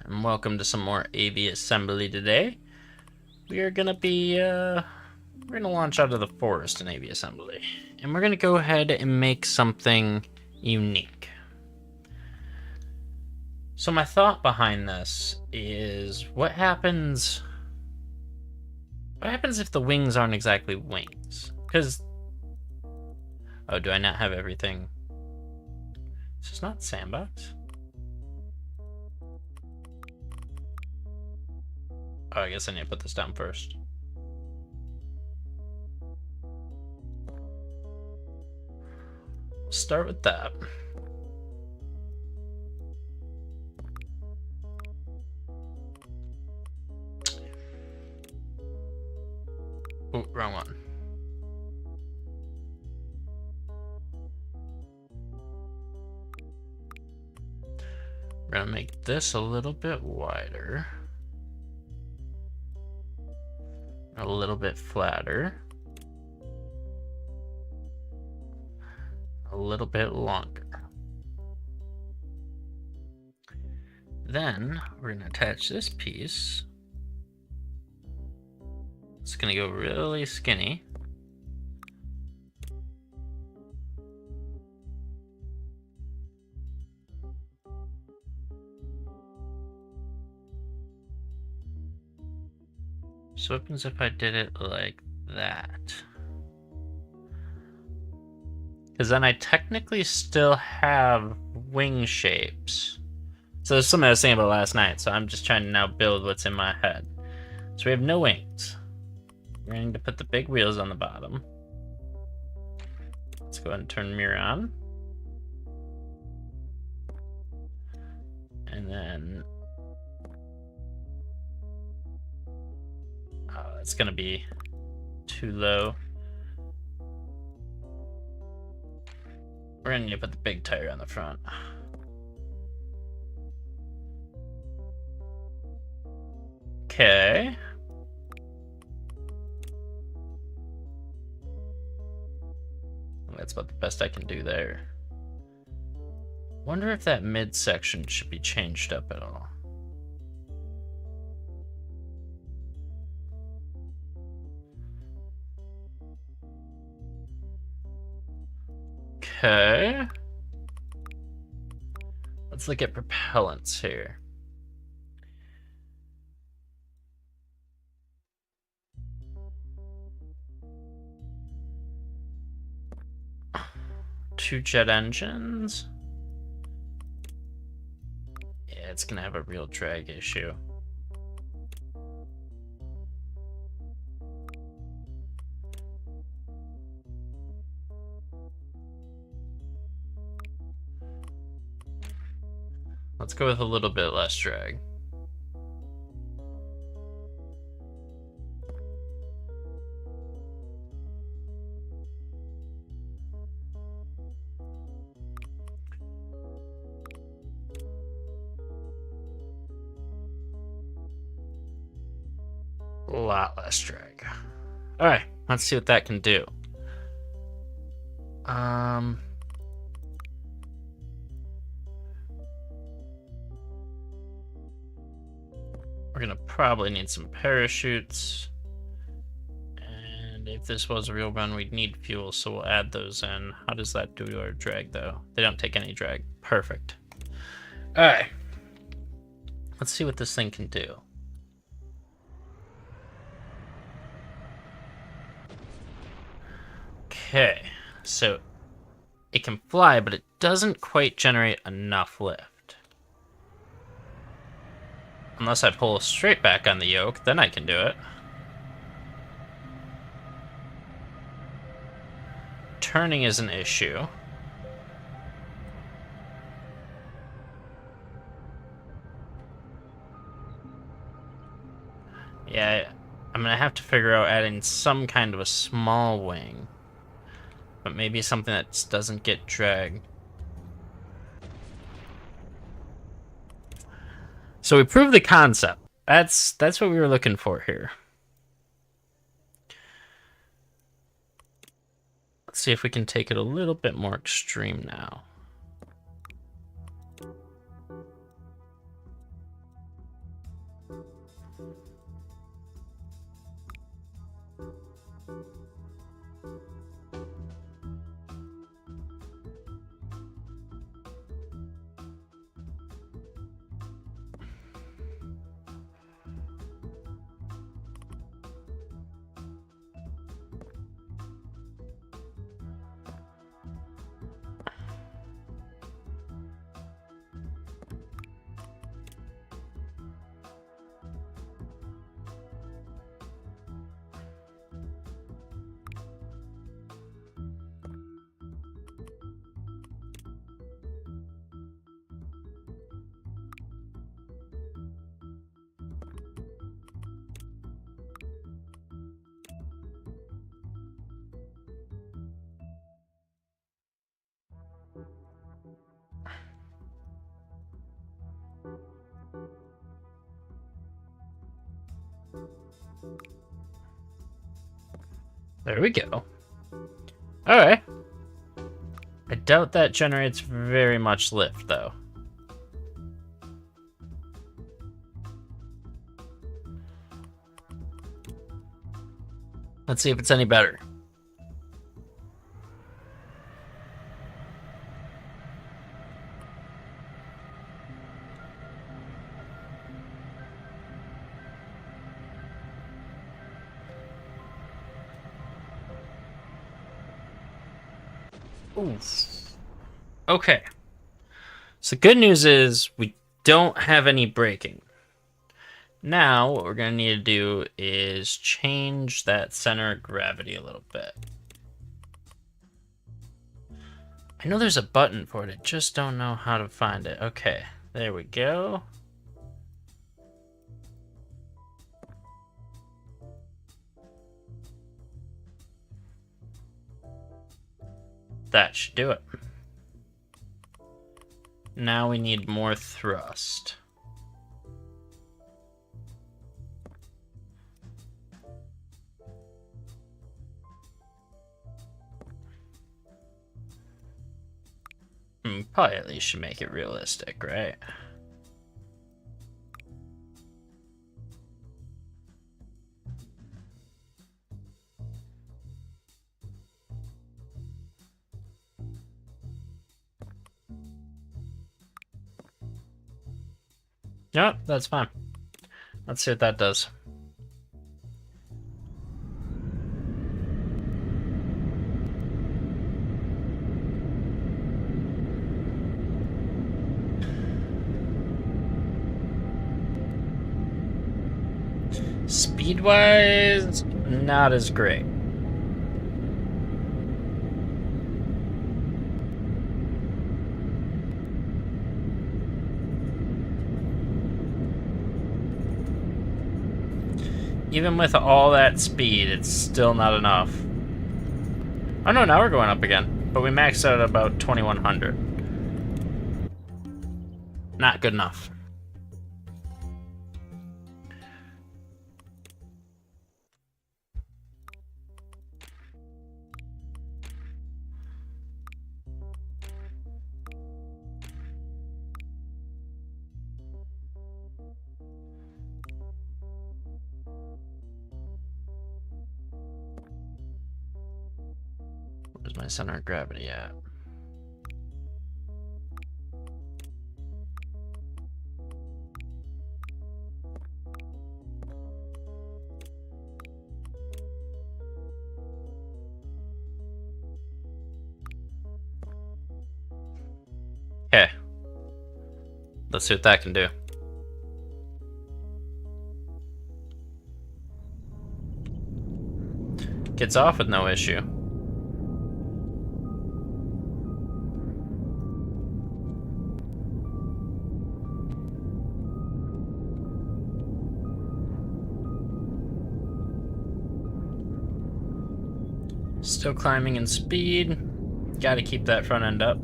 and welcome to some more Aviassembly today. We are gonna be, we're gonna launch out of the forest in Aviassembly, and we're gonna go ahead and make something unique. So my thought behind this is, what happens if the wings aren't exactly wings? Because, oh, do I not have everything? This is not sandbox. Oh, I guess I need to put this down first. We'll start with that. Oh, wrong one. We're gonna make this a little bit wider. A little bit flatter. A little bit longer. Then we're gonna attach this piece. It's gonna go really skinny. So what happens if I did it like that? Because then I technically still have wing shapes. So there's something I was saying about last night, so I'm just trying to now build what's in my head. So we have no wings. We're going to put the big wheels on the bottom. Let's go ahead and turn the mirror on. And then... oh, that's going to be too low. We're going to need to put the big tire on the front. Okay. That's about the best I can do there. Wonder if that midsection should be changed up at all. Okay. Let's look at propellants here. Two jet engines. Yeah, it's gonna have a real drag issue. Let's go with a little bit less drag. A lot less drag. Alright, let's see what that can do. We're gonna probably need some parachutes. And if this was a real run, we'd need fuel, so we'll add those in. How does that do to our drag, though? They don't take any drag. Perfect. Alright. Let's see what this thing can do. Okay, so it can fly, but it doesn't quite generate enough lift. Unless I pull straight back on the yoke, then I can do it. Turning is an issue. Yeah, I'm gonna have to figure out adding some kind of a small wing. But maybe something that doesn't get dragged. So we proved the concept. That's what we were looking for here. Let's see if we can take it a little bit more extreme now. There we go. Alright. I doubt that generates very much lift, though. Let's see if it's any better. Oof. Okay. So the good news is we don't have any braking. Now what we're going to need to do is change that center of gravity a little bit. I know there's a button for it, I just don't know how to find it. Okay, there we go. That should do it. Now we need more thrust. Probably at least should make it realistic, right? Yep, that's fine. Let's see what that does. Speed-wise, not as great. Even with all that speed, it's still not enough. Oh no, now we're going up again. But we maxed out at about 2100. Not good enough. Where's my center of gravity at? Okay. Let's see what that can do. Gets off with no issue. Still climbing in speed. Gotta keep that front end up.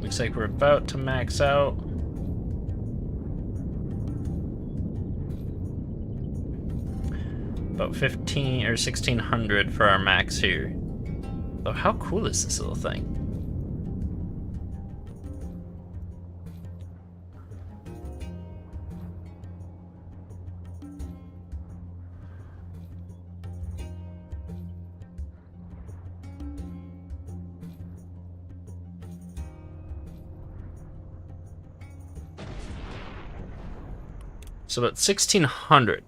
Looks like we're about to max out. About 15 or 1600 for our max here. Oh, how cool is this little thing? So about 1600.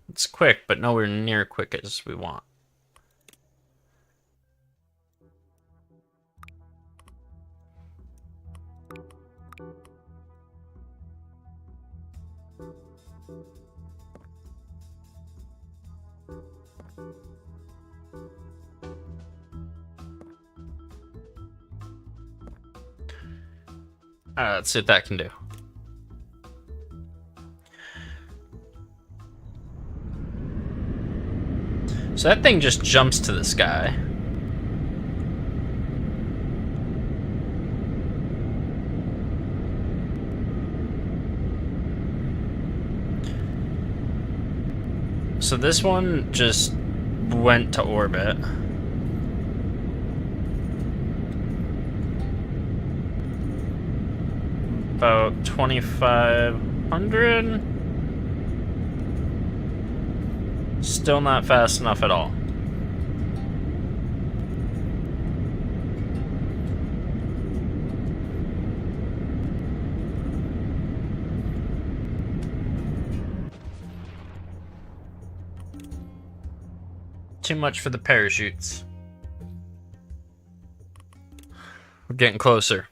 It's quick, but nowhere near quick as we want. Alright, let's see what that can do. So that thing just jumps to the sky. So this one just went to orbit. About 2,500. Still not fast enough at all. Too much for the parachutes. We're getting closer.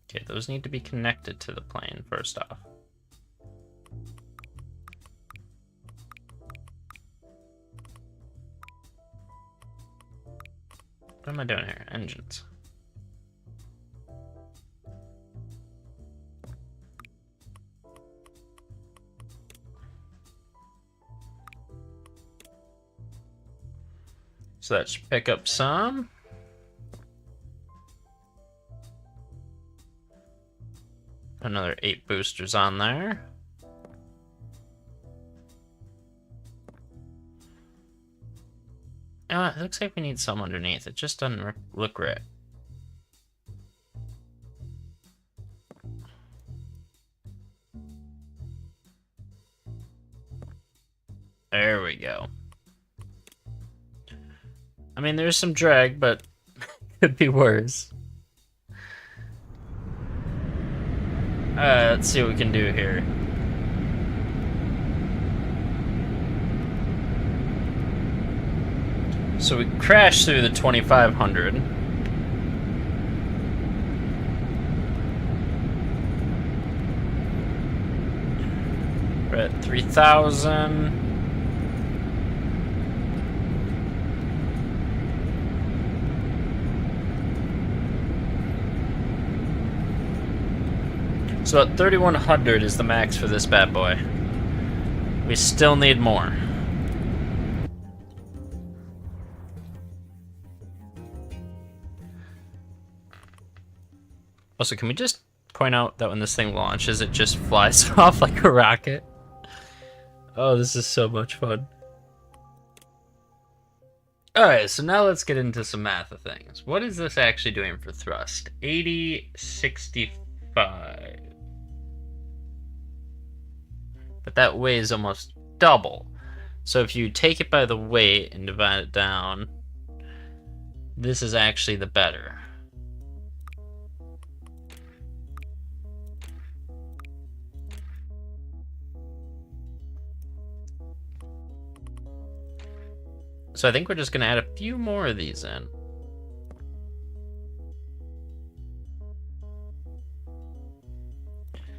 Okay, those need to be connected to the plane first off. What am I doing here? Engines. So that should pick up some. Another 8 boosters on there. It looks like we need some underneath. It just doesn't look right. There we go. I mean, there's some drag, but could be worse. Let's see what we can do here. So we crashed through the 2,500. We're at 3,000. So at 3,100 is the max for this bad boy. We still need more. Also, can we just point out that when this thing launches, it just flies off like a rocket? Oh, this is so much fun. Alright, so now let's get into some math of things. What is this actually doing for thrust? 8065. But that weighs almost double. So if you take it by the weight and divide it down, this is actually the better. So I think we're just going to add a few more of these in.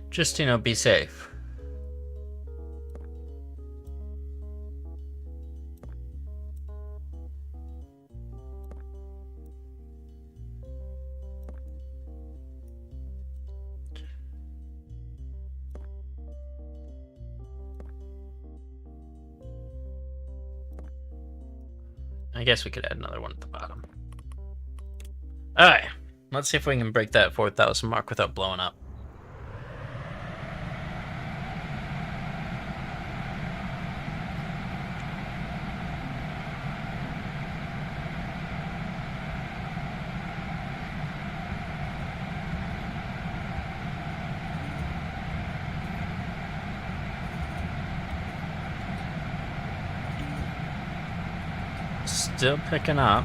Just to, be safe. I guess we could add another one at the bottom. Alright, let's see if we can break that 4,000 mark without blowing up. Still picking up.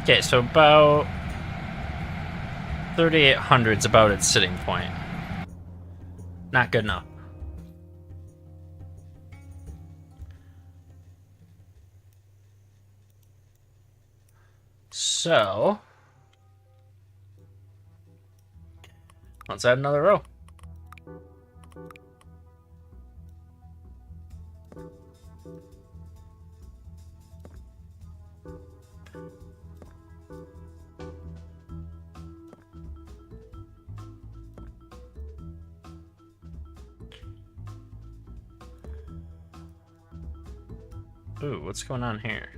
Okay, so about 3,800 is about its sitting point. Not good enough. So let's add another row. Ooh, what's going on here?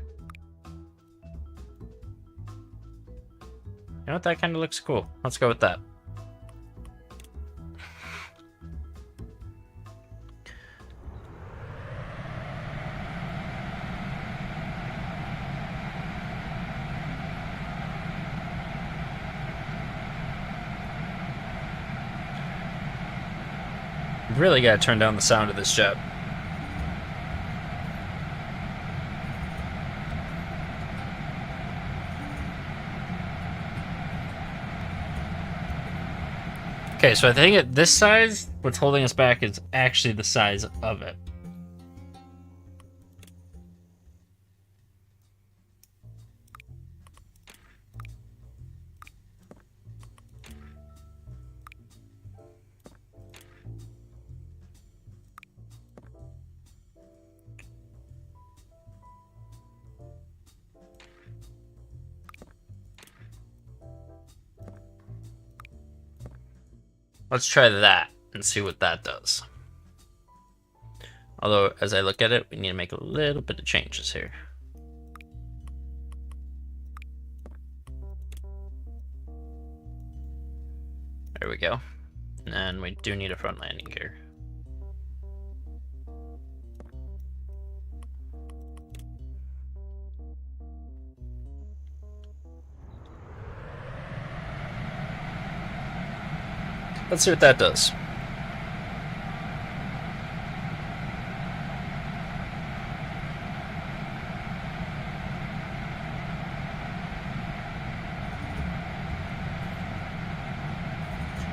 You know what? That kind of looks cool. Let's go with that. Really gotta turn down the sound of this jet. Okay, so I think at this size, what's holding us back is actually the size of it. Let's try that and see what that does. Although, as I look at it, we need to make a little bit of changes here. There we go. And we do need a front landing gear. Let's see what that does.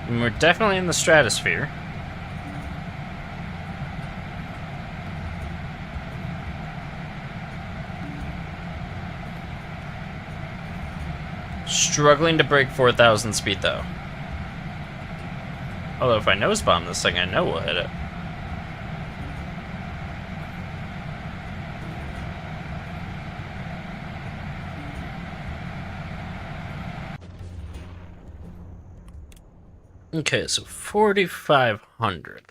And we're definitely in the stratosphere. Struggling to break 4,000 speed though. Although if I nose bomb this thing, I know we'll hit it. Okay, so 4,500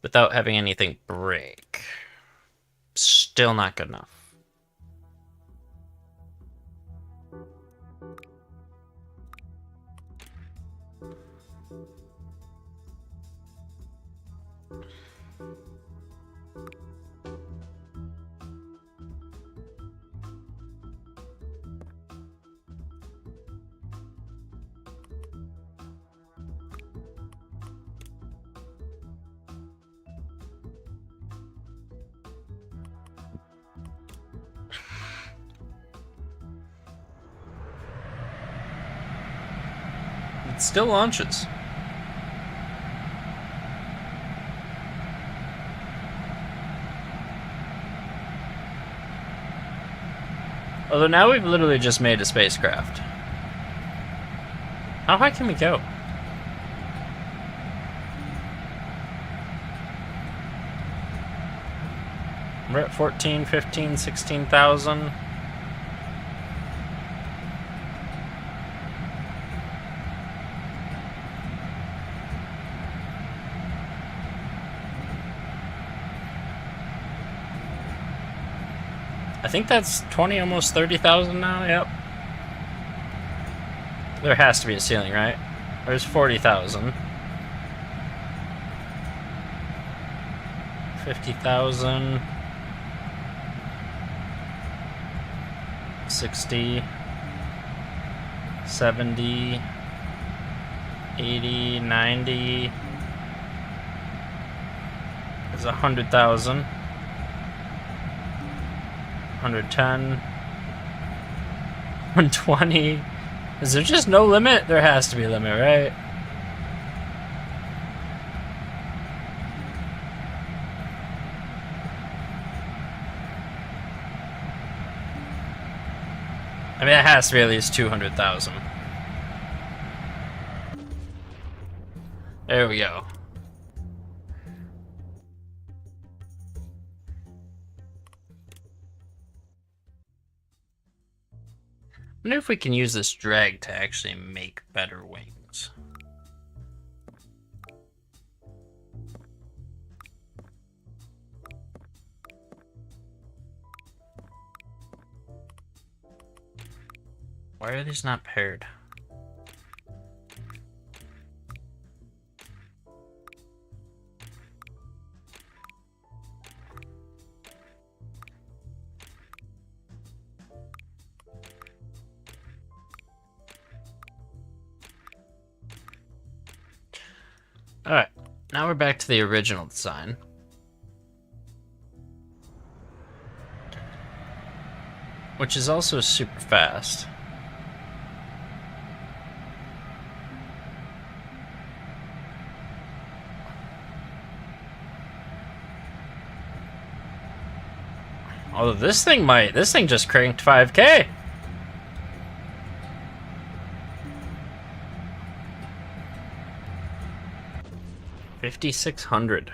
without having anything break. Still not good enough. It still launches. Although now we've literally just made a spacecraft. How high can we go? We're at 14, 15, 16,000. I think that's 20, almost 30,000 now, yep. There has to be a ceiling, right? There's 40,000. 50,000. 60. 70. 80. 90. There's 100,000. 110. 120. Is there just no limit? There has to be a limit, right? I mean, it has to be at least 200,000. There we go. I wonder if we can use this drag to actually make better wings. Why are these not paired? Alright, now we're back to the original design. Which is also super fast. Although this thing just cranked 5K. $5,600.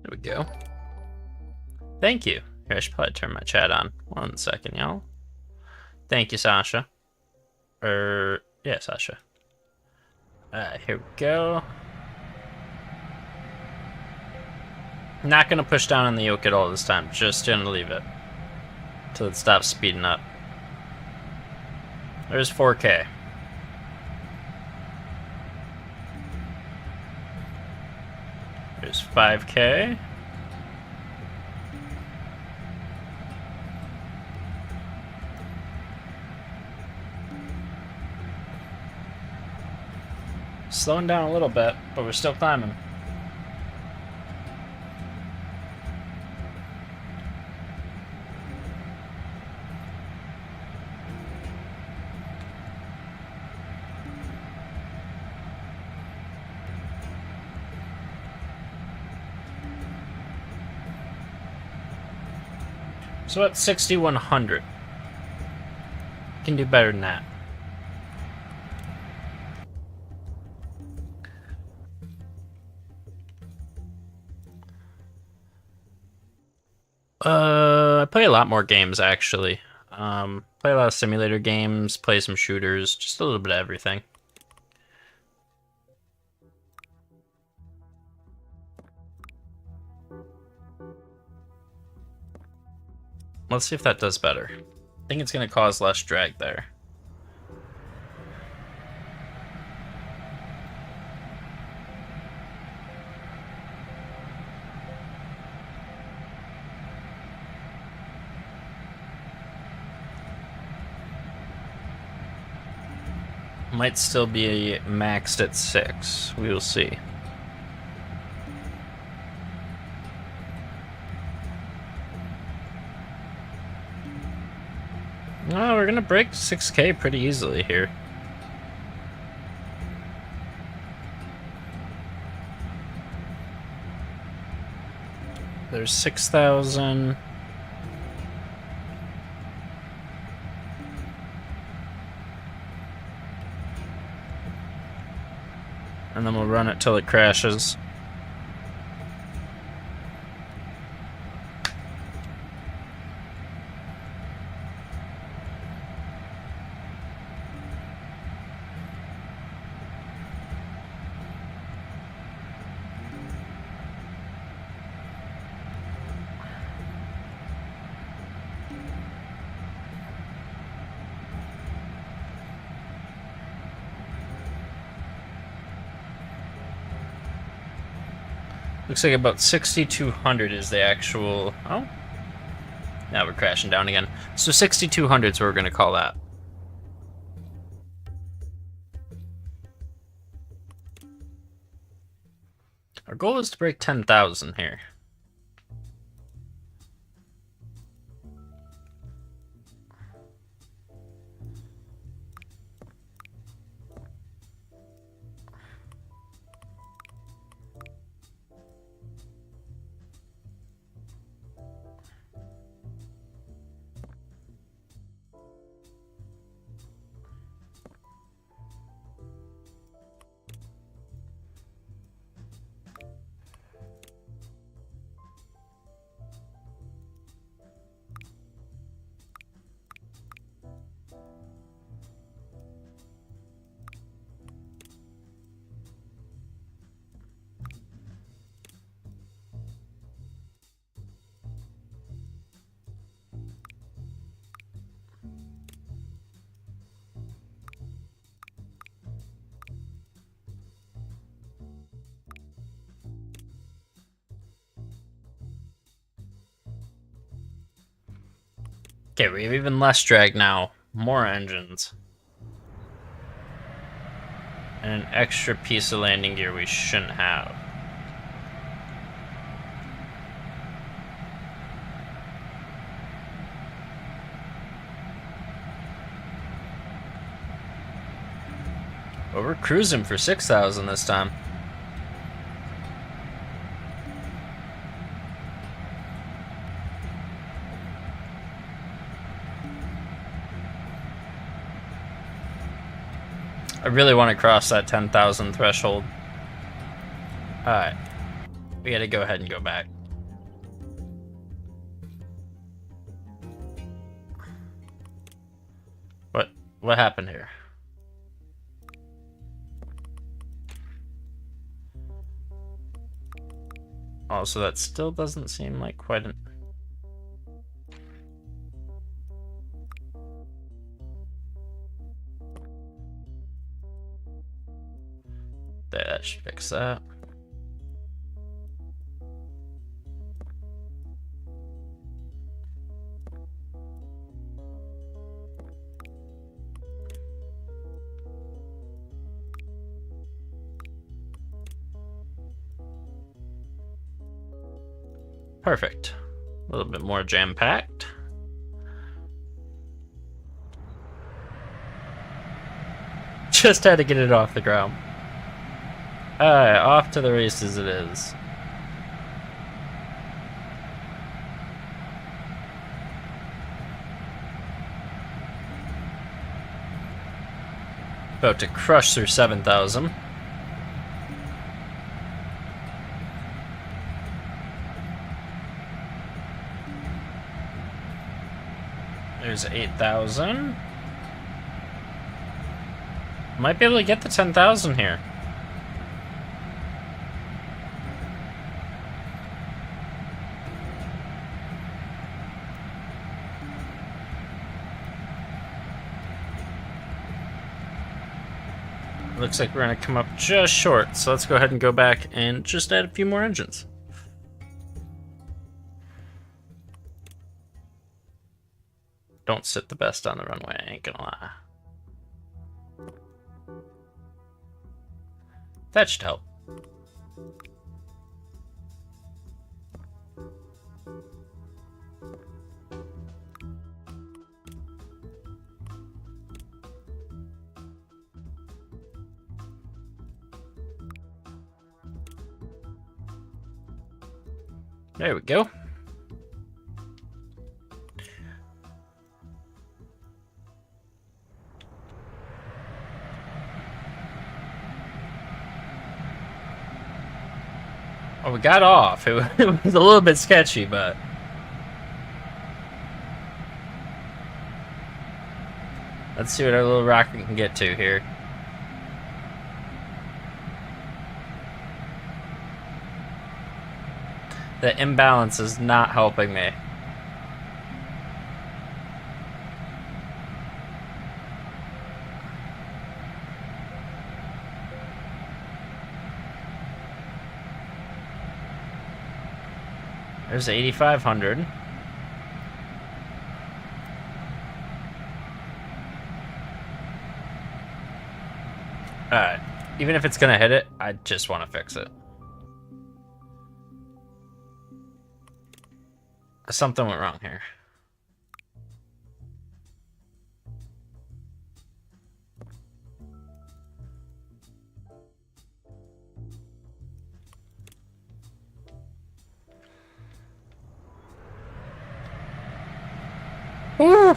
There we go. Thank you. Here, I should probably turn my chat on. 1 second, y'all. Thank you, Sasha. Yeah, Sasha. Here we go. Not gonna push down on the yoke at all this time. Just gonna leave it till it stops speeding up. There's 4K. There's 5K. Slowing down a little bit, but we're still climbing. So at 6,100. Can do better than that. I play a lot more games actually. Play a lot of simulator games, play some shooters, just a little bit of everything. Let's see if that does better. I think it's going to cause less drag there. Might still be maxed at 6. We will see. Oh, we're gonna break 6K pretty easily here. There's 6,000. And then we'll run it till it crashes. Looks like about 6,200 is the actual... Oh. Now we're crashing down again. So 6,200 is what we're going to call that. Our goal is to break 10,000 here. Okay, we have even less drag now. More engines. And an extra piece of landing gear we shouldn't have. But we're cruising for 6,000 this time. I really want to cross that 10,000 threshold. Alright. We gotta go ahead and go back. What happened here? Oh, so that still doesn't seem like quite an... There, that should fix that. Perfect. A little bit more jam-packed. Just had to get it off the ground. Alright, off to the races it is. About to crush through 7,000. There's 8,000. Might be able to get the 10,000 here. Looks like we're gonna come up just short, so let's go ahead and go back and just add a few more engines. Don't sit the best on the runway, I ain't gonna lie. That should help. There we go. Oh, we got off. It was a little bit sketchy, but... Let's see what our little rocket can get to here. The imbalance is not helping me. There's 8,500. Alright. Even if it's gonna hit it, I just want to fix it. Something went wrong here. Woo!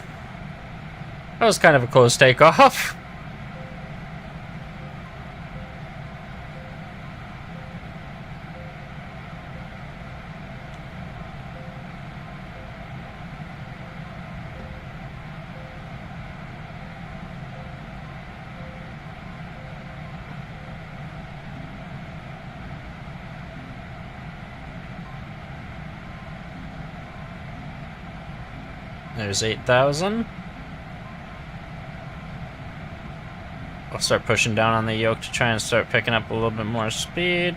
That was kind of a close takeoff. There's 8,000. I'll start pushing down on the yoke to try and start picking up a little bit more speed.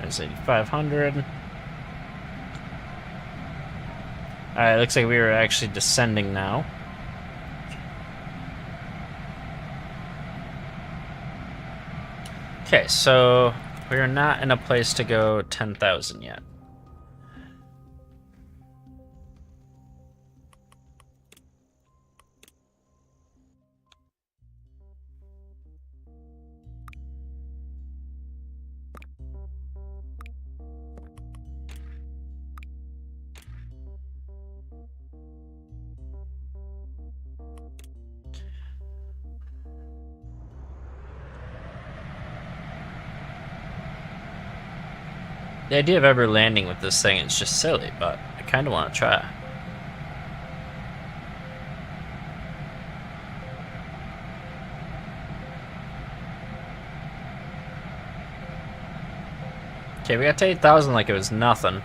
There's 8,500. Alright, looks like we were actually descending now. Okay, so we are not in a place to go 10,000 yet. The idea of ever landing with this thing is just silly, but I kind of want to try. Okay, we got to 8,000 like it was nothing.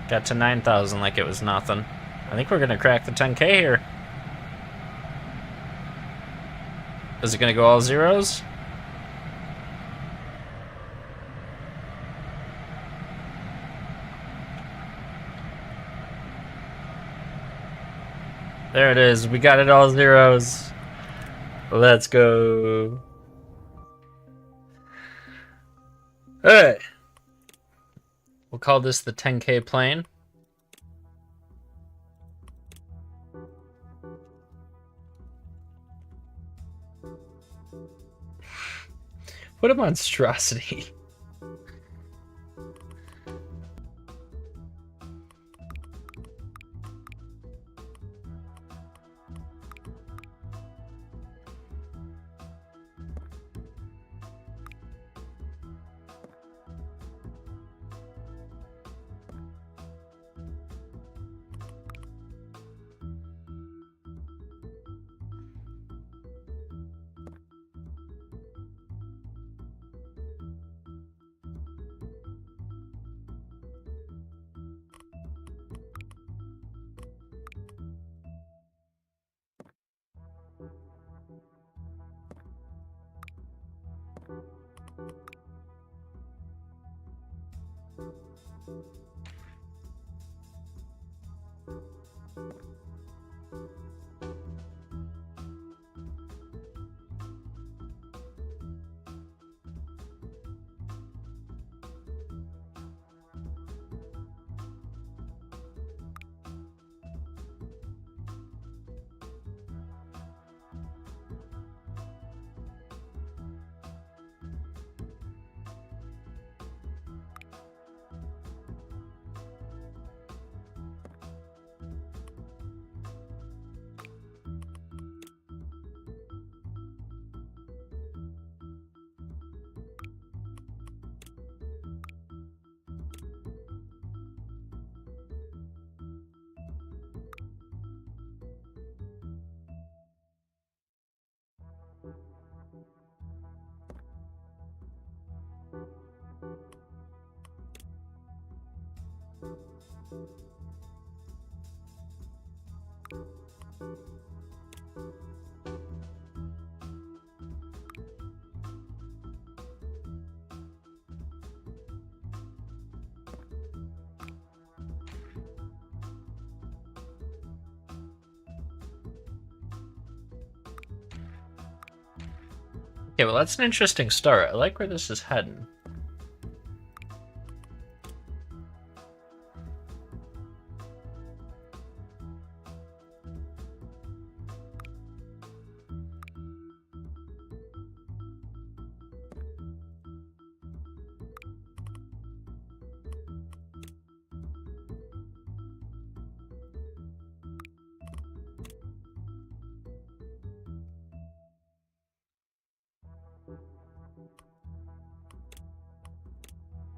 Got to 9,000 like it was nothing. I think we're going to crack the 10K here. Is it going to go all zeros? There it is. We got it all zeros. Let's go. Alright. We'll call this the 10K plane. What a monstrosity. Okay, well that's an interesting start. I like where this is heading.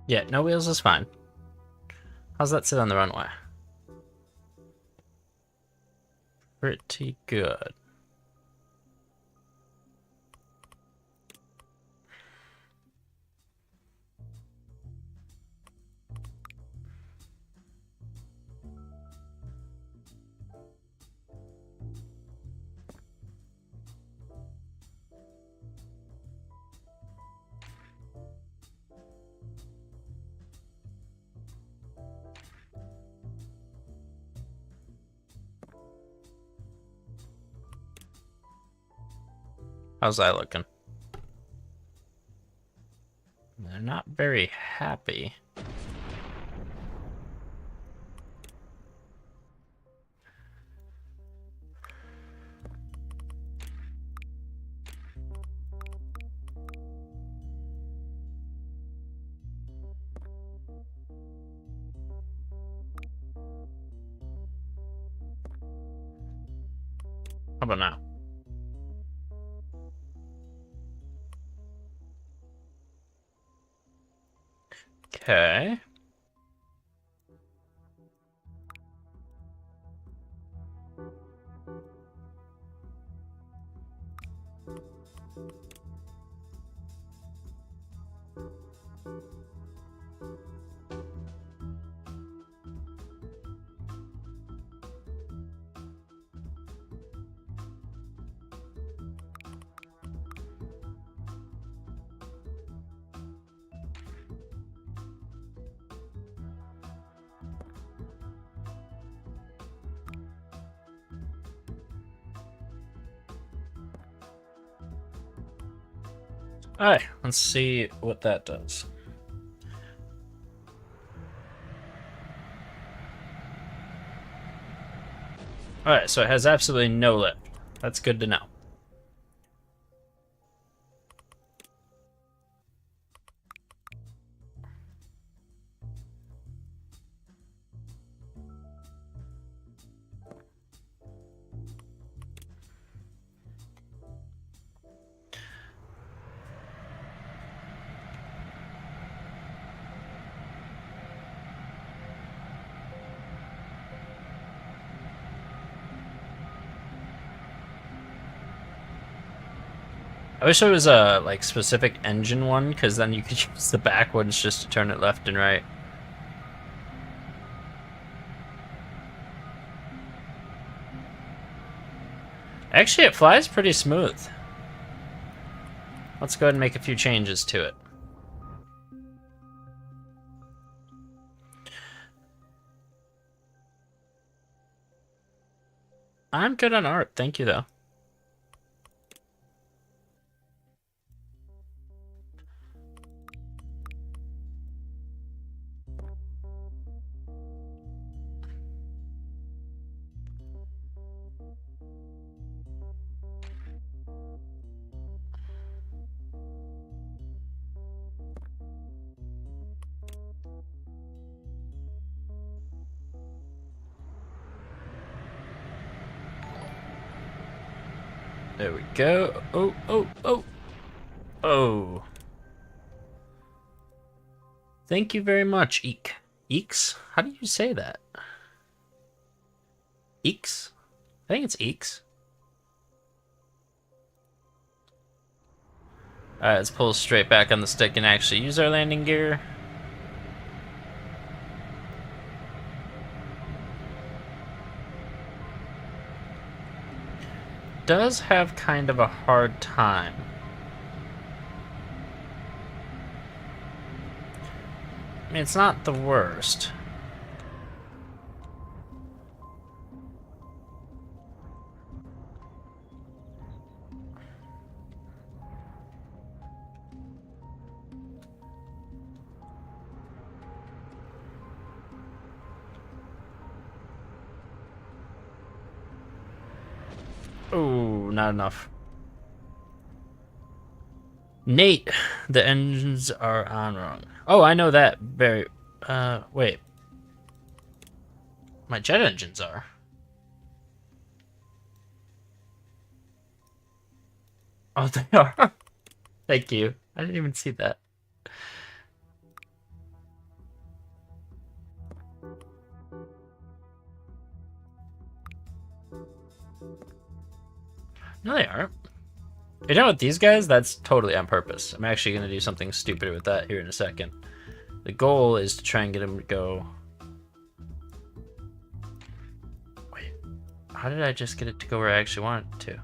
Yeah, no wheels is fine. How's that sit on the runway? Pretty good. How's that looking? They're not very happy. How about now? Okay. Alright, let's see what that does. Alright, so it has absolutely no lift. That's good to know. I wish there was a like specific engine one, because then you could use the back ones just to turn it left and right. Actually, it flies pretty smooth. Let's go ahead and make a few changes to it. I'm good on art, thank you though. There we go. Oh, oh, oh. Oh. Thank you very much, Eek. Eeks? How do you say that? Eeks? I think it's Eeks. Alright, let's pull straight back on the stick and actually use our landing gear. Does have kind of a hard time. I mean, it's not the worst. Oh, not enough. Nate, the engines are on wrong. Oh, I know that. Very. Wait. My jet engines are. Oh, they are. Thank you. I didn't even see that. No, they aren't. You know what, these guys? That's totally on purpose. I'm actually going to do something stupid with that here in a second. The goal is to try and get them to go... Wait, how did I just get it to go where I actually want it to?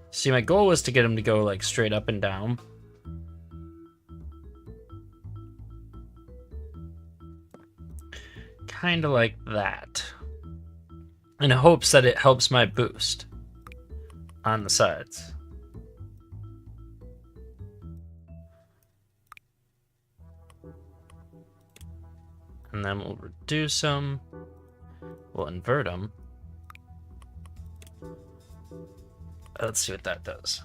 See, my goal was to get them to go like straight up and down. Kind of like that. In hopes that it helps my boost on the sides. And then we'll reduce them. We'll invert them. Let's see what that does.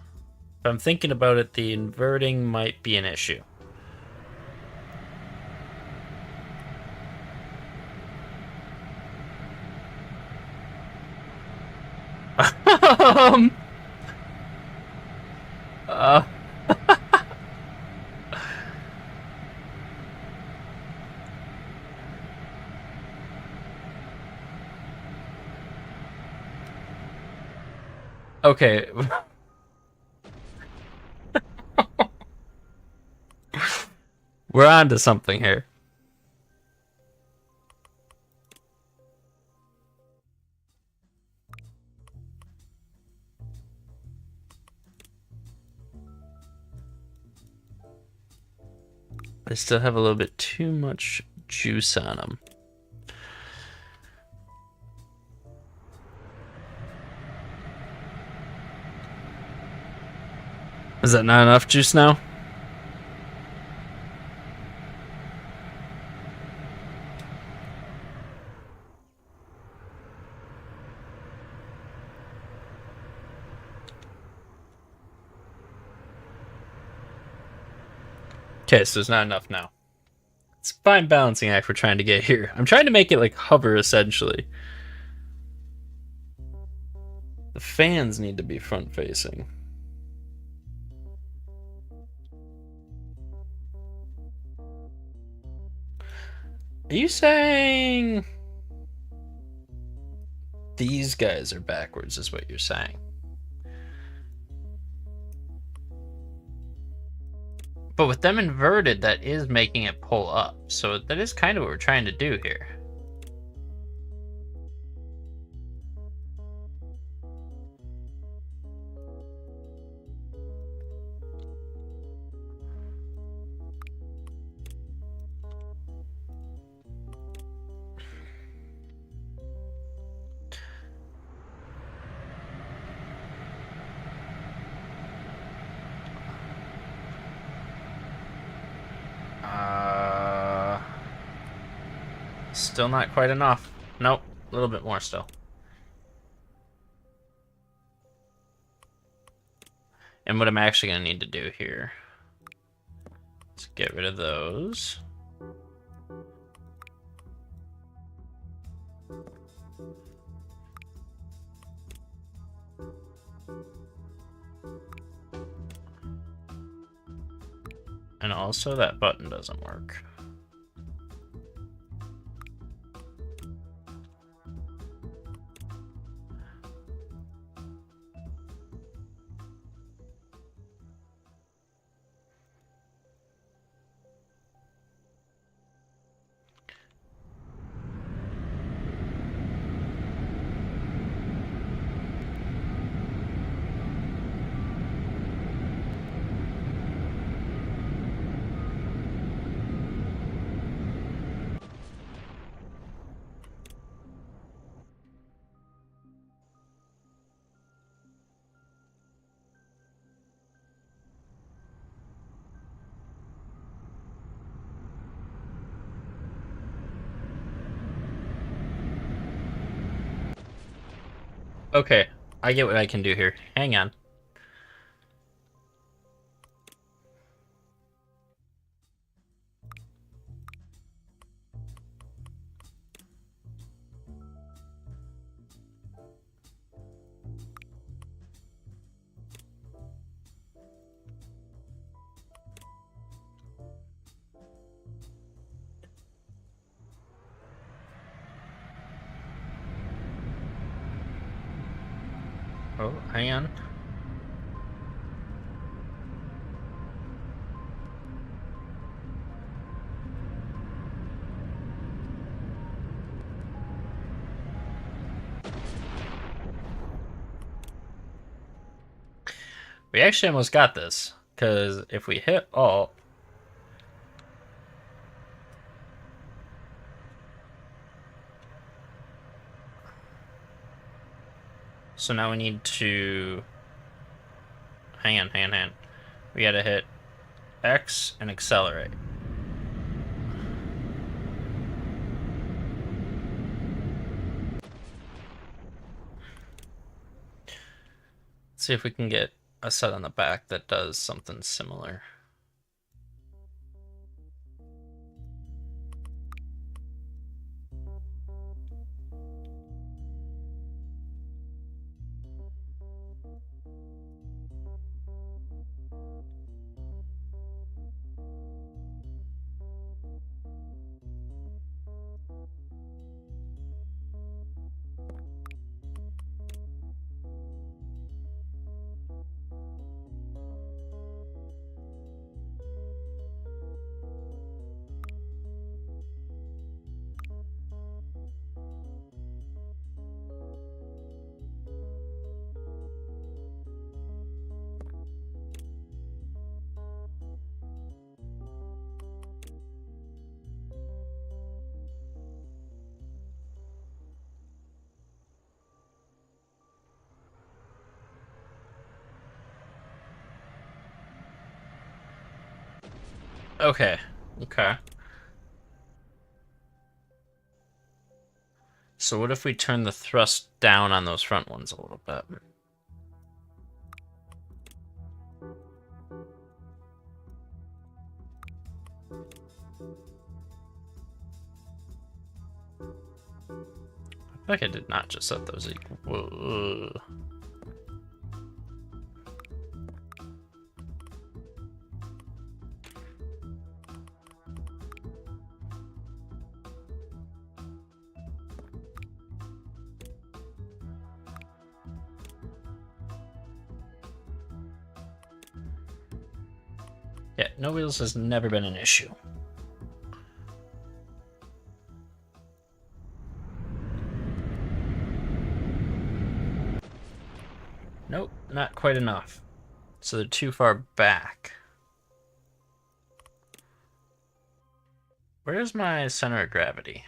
If I'm thinking about it, the inverting might be an issue. uh, okay. We're on to something here. I still have a little bit too much juice on them. Is that not enough juice now? Okay, so there's not enough now. It's a fine balancing act we're trying to get here. I'm trying to make it like hover, essentially. The fans need to be front facing. Are you saying these guys are backwards is what you're saying? But with them inverted, that is making it pull up. So that is kind of what we're trying to do here. Still not quite enough. Nope, a little bit more still. And what I'm actually going to need to do here is get rid of those. And also that button doesn't work. Okay, I get what I can do here. Hang on. Oh, hang on. We actually almost got this, because if we hit Alt, so now we need to... Hang on. We gotta hit X and accelerate. Let's see if we can get a set on the back that does something similar. Okay. So what if we turn the thrust down on those front ones a little bit? I feel like I did not just set those equal. Whoa. Yeah, no wheels has never been an issue. Nope, not quite enough. So they're too far back. Where's my center of gravity?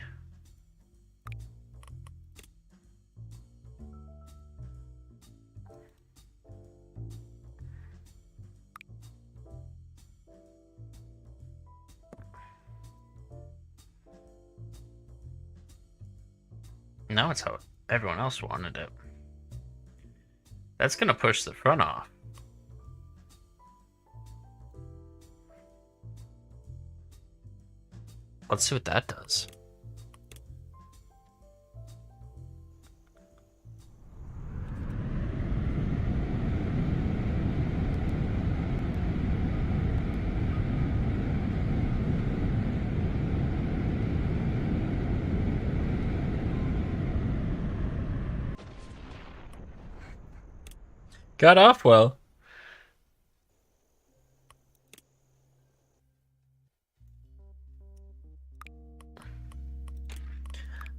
Now it's how everyone else wanted it. That's gonna push the front off. Let's see what that does. Got off well.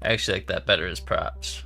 I actually like that better as props.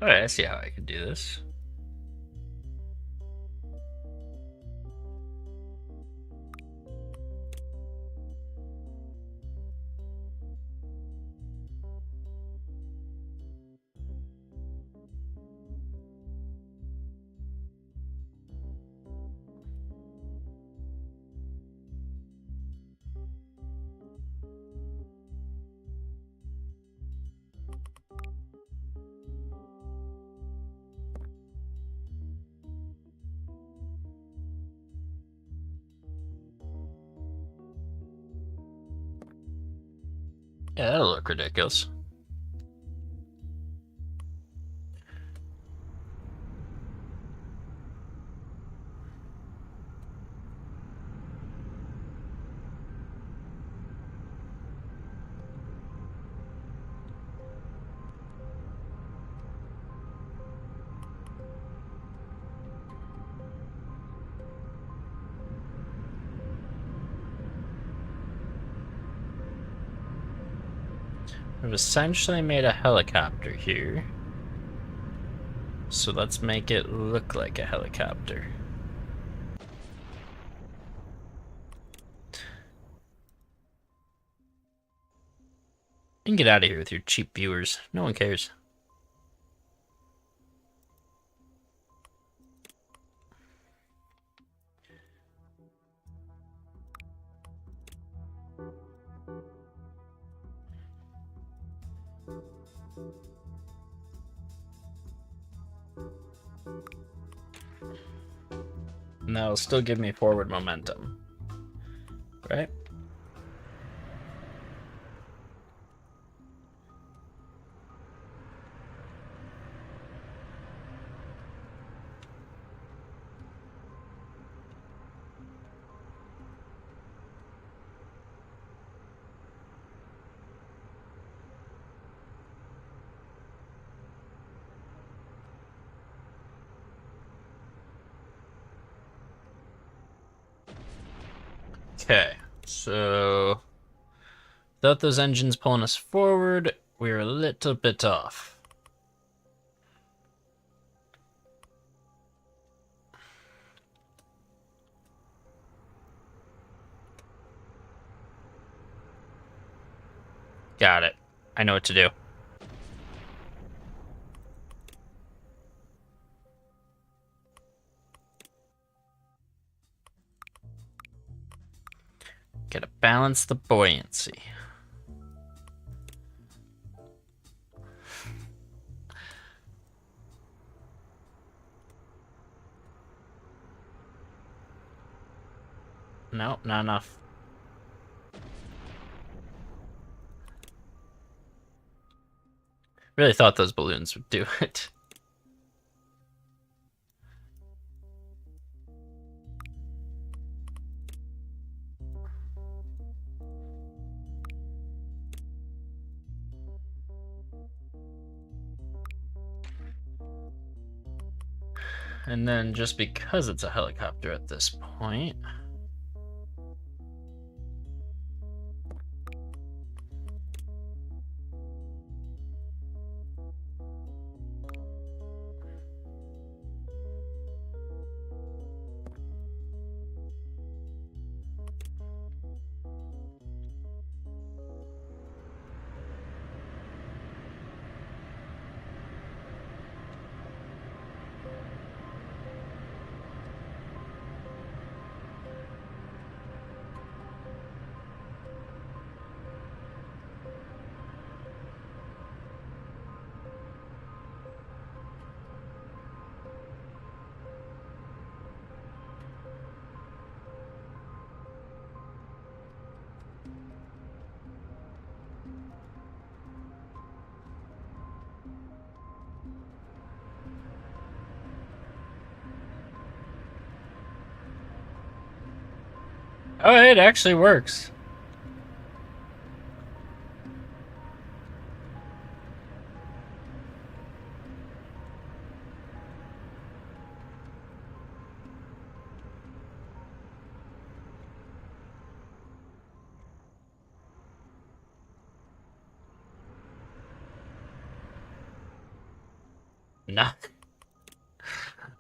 Alright, I see how I could do this. Yeah, that'll look ridiculous. We've essentially made a helicopter here. So let's make it look like a helicopter. You can get out of here with your cheap viewers. No one cares. And that'll still give me forward momentum. Right? Okay, so without those engines pulling us forward, we're a little bit off. Got it. I know what to do. Gotta balance the buoyancy. No, not enough. Really thought those balloons would do it. And then just because it's a helicopter at this point, oh, it actually works. Nah.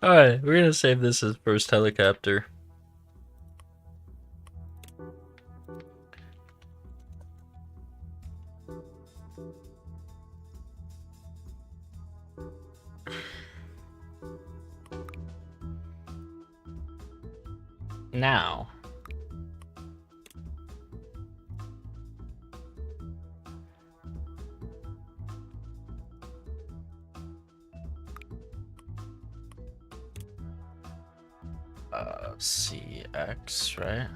Alright, we're gonna save this as first helicopter. Now. CX, right?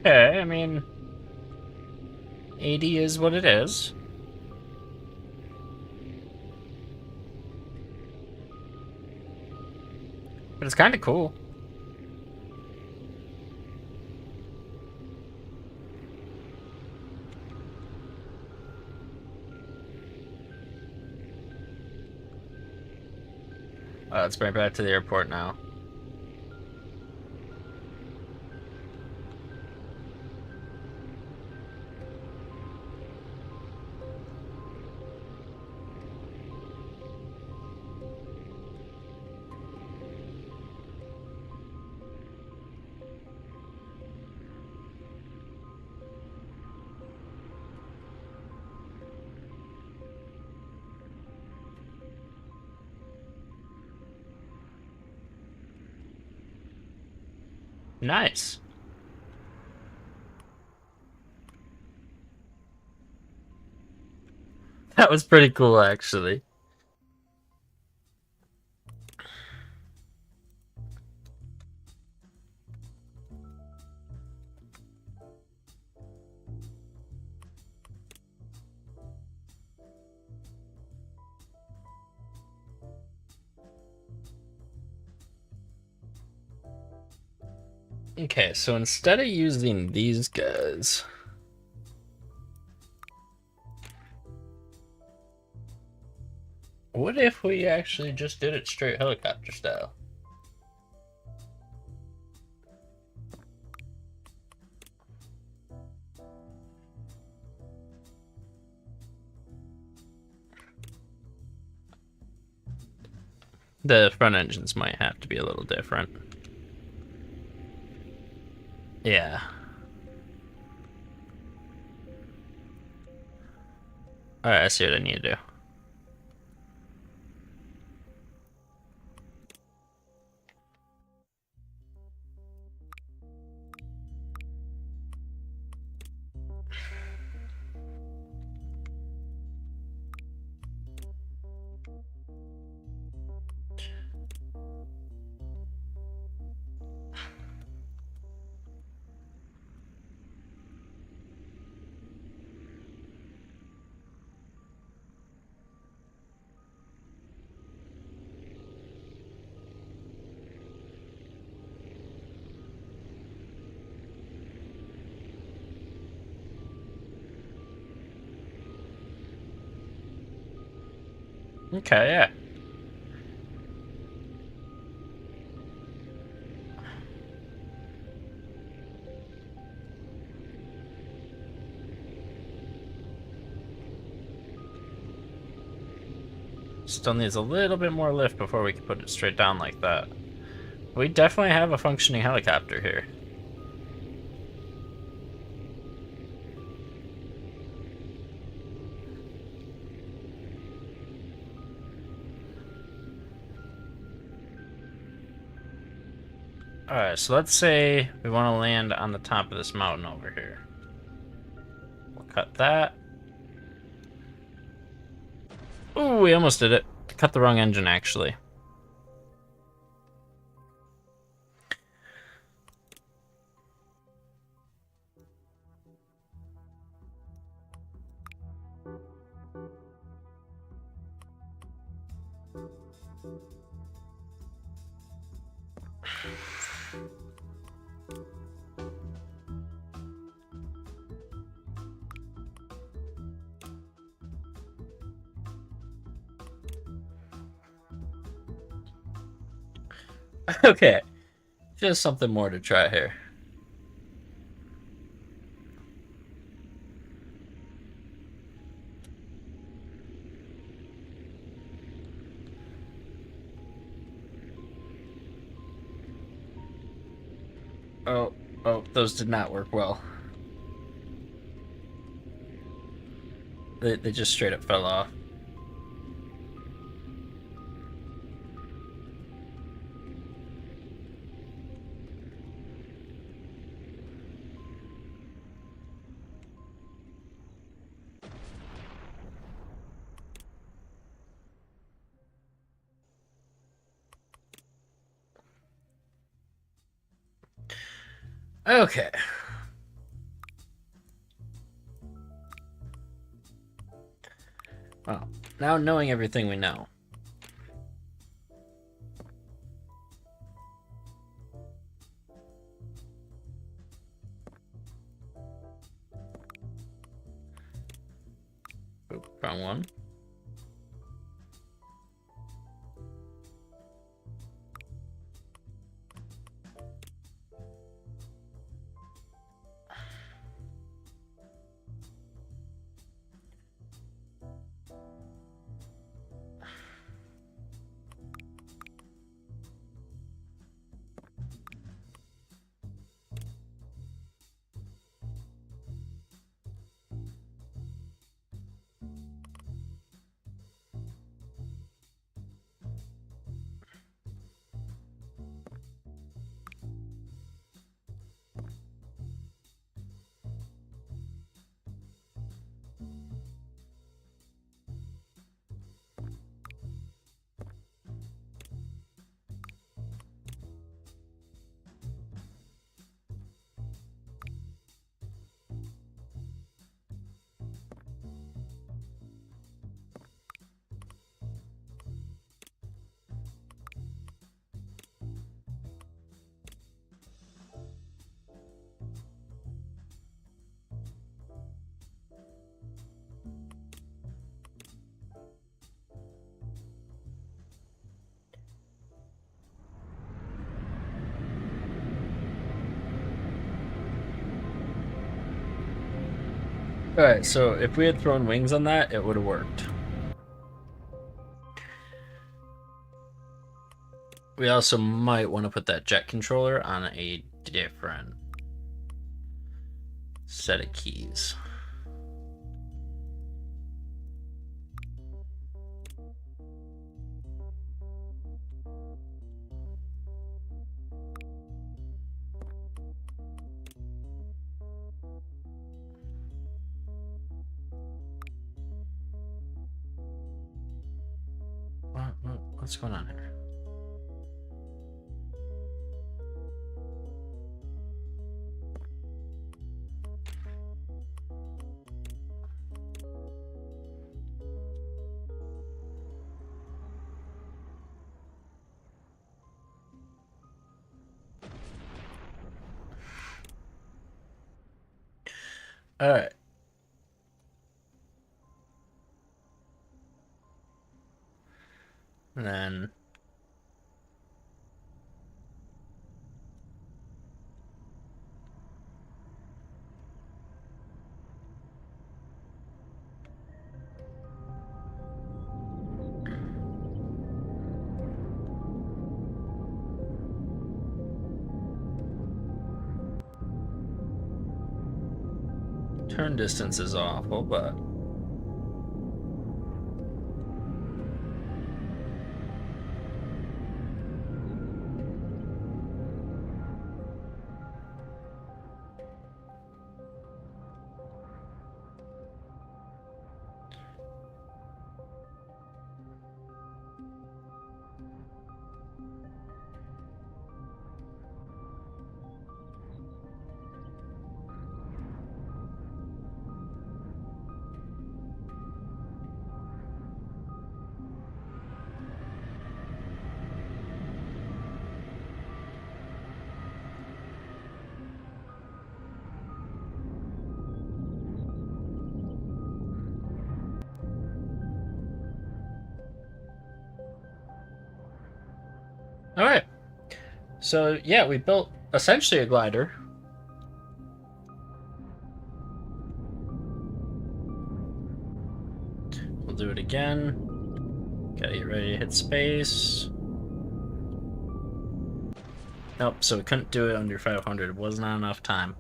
Okay, I mean, 80 is what it is. But it's kind of cool. Let's bring it back to the airport now. Nice. That was pretty cool, actually. Okay, so instead of using these guys, what if we actually just did it straight helicopter style? The front engines might have to be a little different. Yeah. Alright, I see what I need to do. Okay, yeah. Still needs a little bit more lift before we can put it straight down like that. We definitely have a functioning helicopter here. Alright, so let's say we want to land on the top of this mountain over here. We'll cut that. Ooh, we almost did it. Cut the wrong engine, actually. Okay, just something more to try here. Oh, those did not work well. They just straight up fell off. Okay. Well, now knowing everything we know. Oop, wrong one. Alright, so if we had thrown wings on that, it would have worked. We also might want to put that jet controller on a different set of keys. What's going on here? All right. And then turn distance is awful, but All right. So yeah, we built essentially a glider. We'll do it again. Gotta get ready to hit space. Nope, so we couldn't do it under 500. It was not enough time.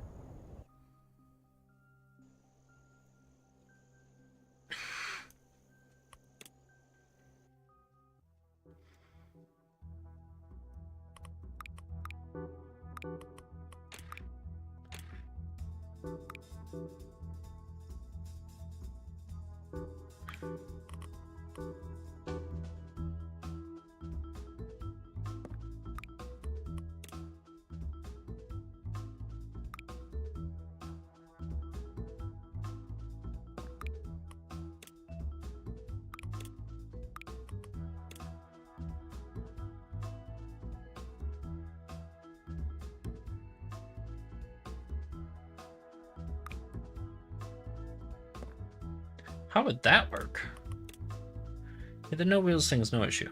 How would that work? Yeah, the no wheels thing's no issue.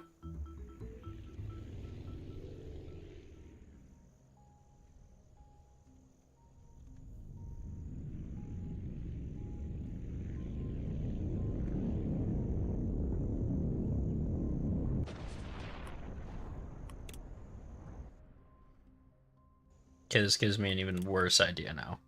Okay, this gives me an even worse idea now.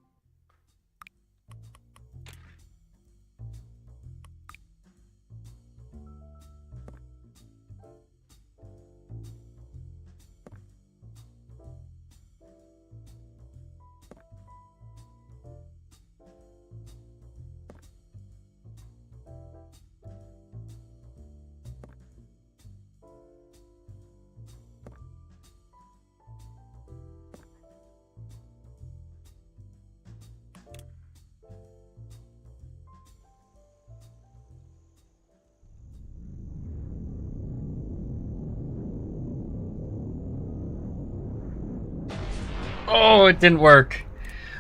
Oh, it didn't work.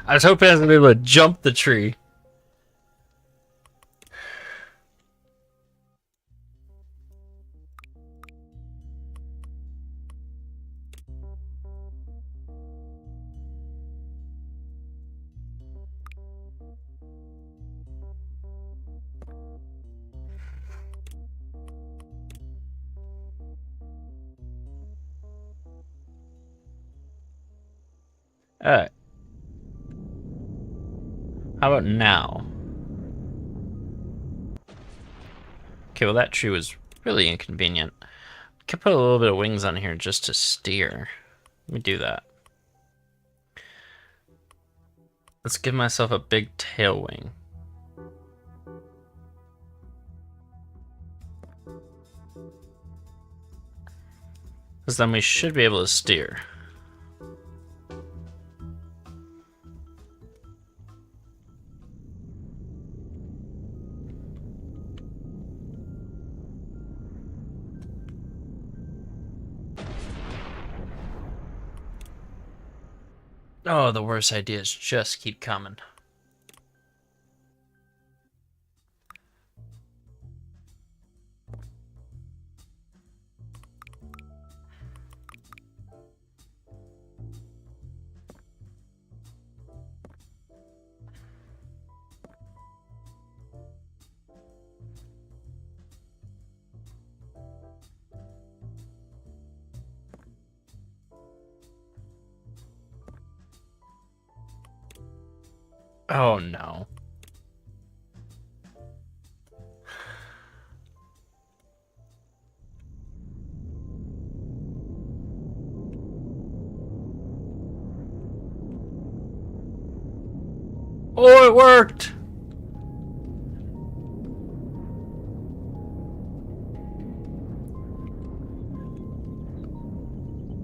I was hoping I was gonna be able to jump the tree. Alright. How about now? Okay, well that tree was really inconvenient. I could put a little bit of wings on here just to steer. Let me do that. Let's give myself a big tail wing. Because then we should be able to steer. Oh, the worst ideas just keep coming. Oh no. Oh, it worked!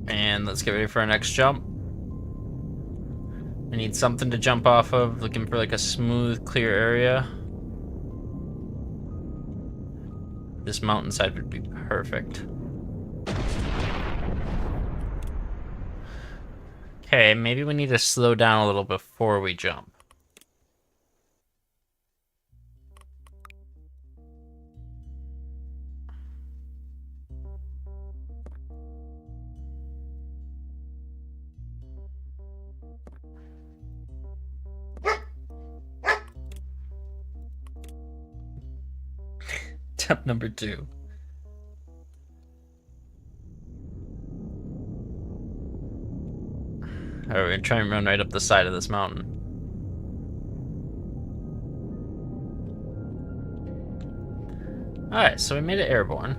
And let's get ready for our next jump. I need something to jump off of, looking for like a smooth, clear area. This mountainside would be perfect. Okay, maybe we need to slow down a little before we jump. step number 2. Alright, we're gonna try and run right up the side of this mountain. Alright, so we made it airborne.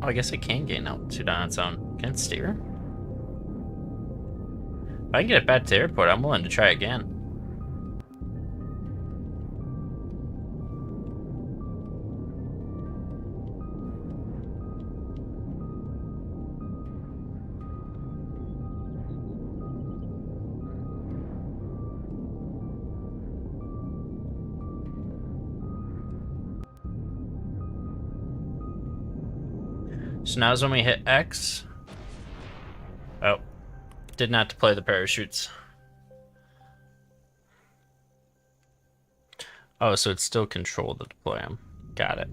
Oh, I guess it can gain altitude on its own. Can it steer? If I can get it back to the airport, I'm willing to try again. So now's when we hit X. Oh, did not deploy the parachutes. Oh, so it's still controlled to deploy them. Got it.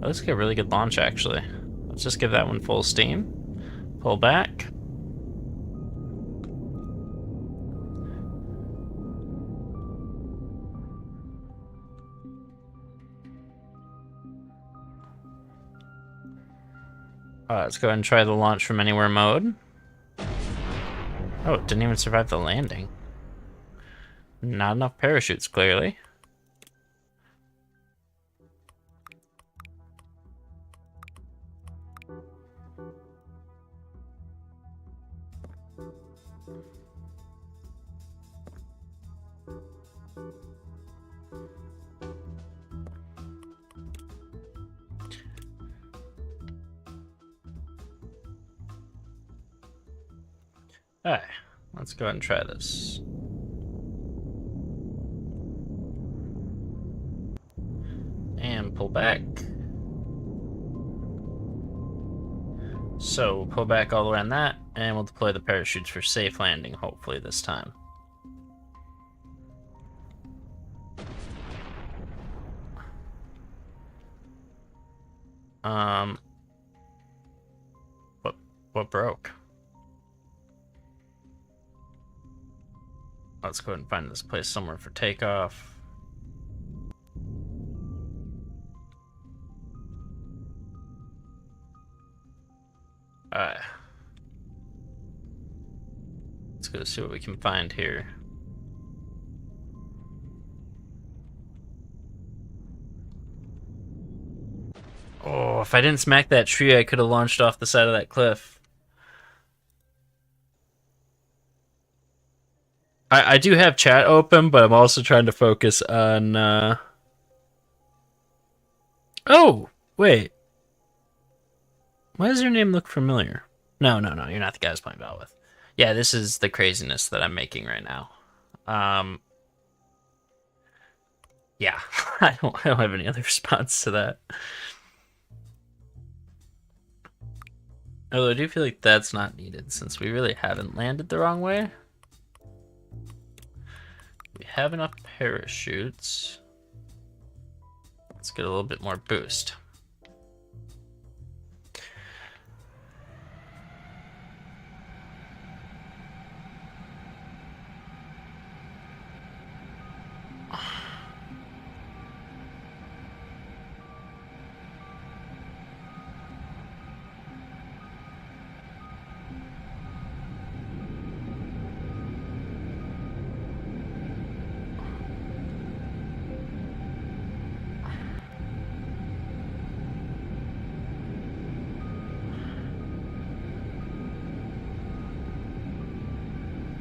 Oh, this is a really good launch, actually. Let's just give that one full steam. Pull back. Let's go ahead and try the launch from anywhere mode. Oh, it didn't even survive the landing. Not enough parachutes, clearly. Alright, let's go ahead and try this. And pull back. So we'll pull back all the way on that, and we'll deploy the parachutes for safe landing, hopefully this time. What broke? Let's go ahead and find this place somewhere for takeoff. Alright. Let's go see what we can find here. Oh, if I didn't smack that tree, I could have launched off the side of that cliff. I do have chat open, but I'm also trying to focus on... Oh, wait. Why does your name look familiar? No, you're not the guy I was playing Val with. Yeah, this is the craziness that I'm making right now. Yeah, I don't have any other response to that. Although I do feel like that's not needed, since we really haven't landed the wrong way. We have enough parachutes. Let's get a little bit more boost.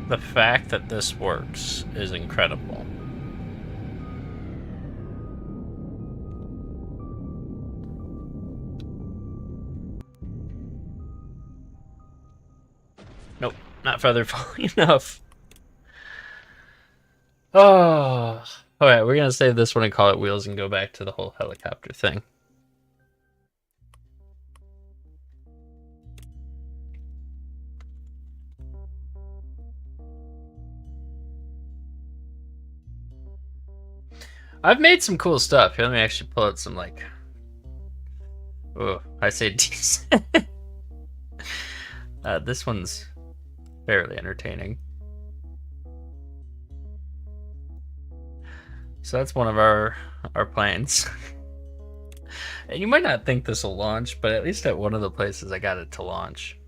The fact that this works is incredible. Nope, not feather falling enough. Oh, alright, we're gonna save this one and call it wheels and go back to the whole helicopter thing. I've made some cool stuff. Here, let me actually pull out some, like... Oh, I say decent. This one's fairly entertaining. So that's one of our planes. And you might not think this will launch, but at least at one of the places I got it to launch.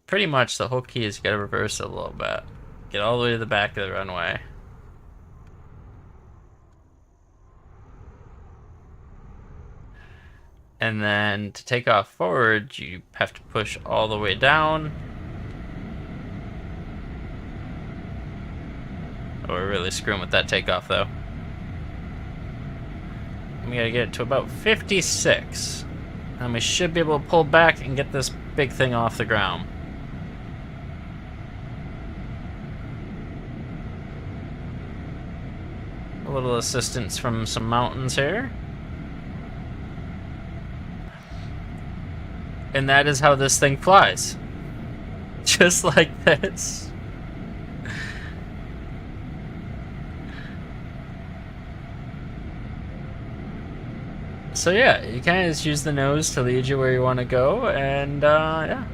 Pretty much the whole key is you gotta reverse it a little bit. Get all the way to the back of the runway. And then to take off forward, you have to push all the way down. Oh, we're really screwing with that takeoff though. We gotta get it to about 56. And we should be able to pull back and get this big thing off the ground. A little assistance from some mountains here. And that is how this thing flies. Just like this. So yeah, you kind of just use the nose to lead you where you want to go, and yeah.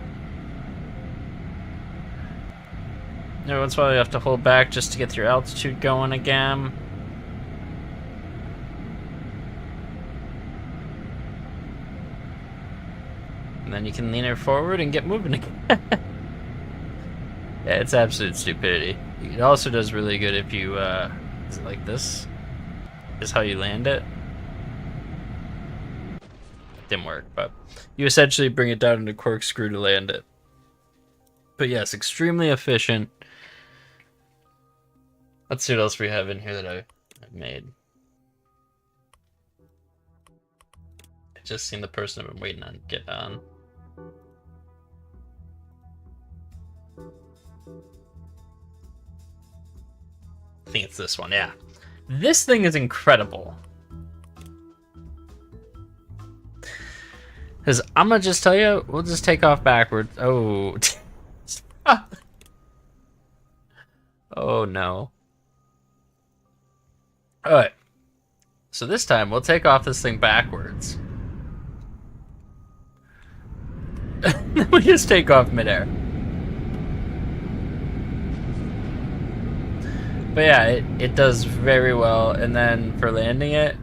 Every once in a while you have to hold back just to get your altitude going again. And then you can lean it forward and get moving again. Yeah, it's absolute stupidity. It also does really good if you, is it like this? Is how you land it. Didn't work, but you essentially bring it down into corkscrew to land it. But yes, extremely efficient. Let's see what else we have in here that I've made. I just seen the person I've been waiting on get on. I think it's this one, yeah. This thing is incredible. Because I'm going to just tell you, we'll just take off backwards. Oh. Oh, no. Alright. So this time, we'll take off this thing backwards. Then we just take off midair. But yeah, it does very well. And then for landing it,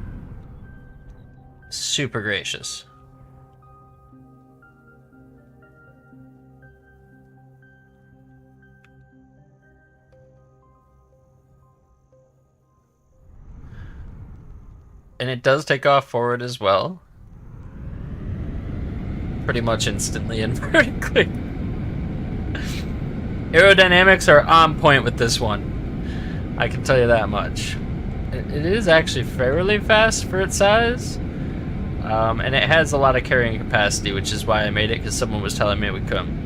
super gracious. And it does take off forward as well. Pretty much instantly and vertically. Aerodynamics are on point with this one. I can tell you that much. It is actually fairly fast for its size. And it has a lot of carrying capacity, which is why I made it, because someone was telling me it would come.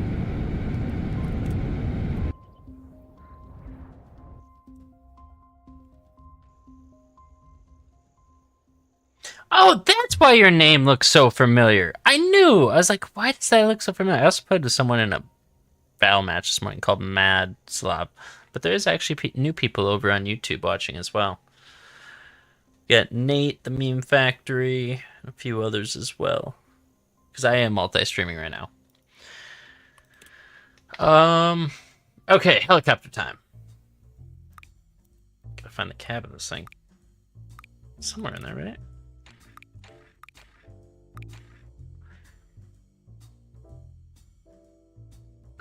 Oh, that's why your name looks so familiar. I knew. I was like, why does that look so familiar? I also played with someone in a battle match this morning called Mad Slop. But there is actually new people over on YouTube watching as well. We got Nate, the Meme Factory, and a few others as well. Because I am multi-streaming right now. Okay, helicopter time. Gotta find the cab of this thing. Somewhere in there, right?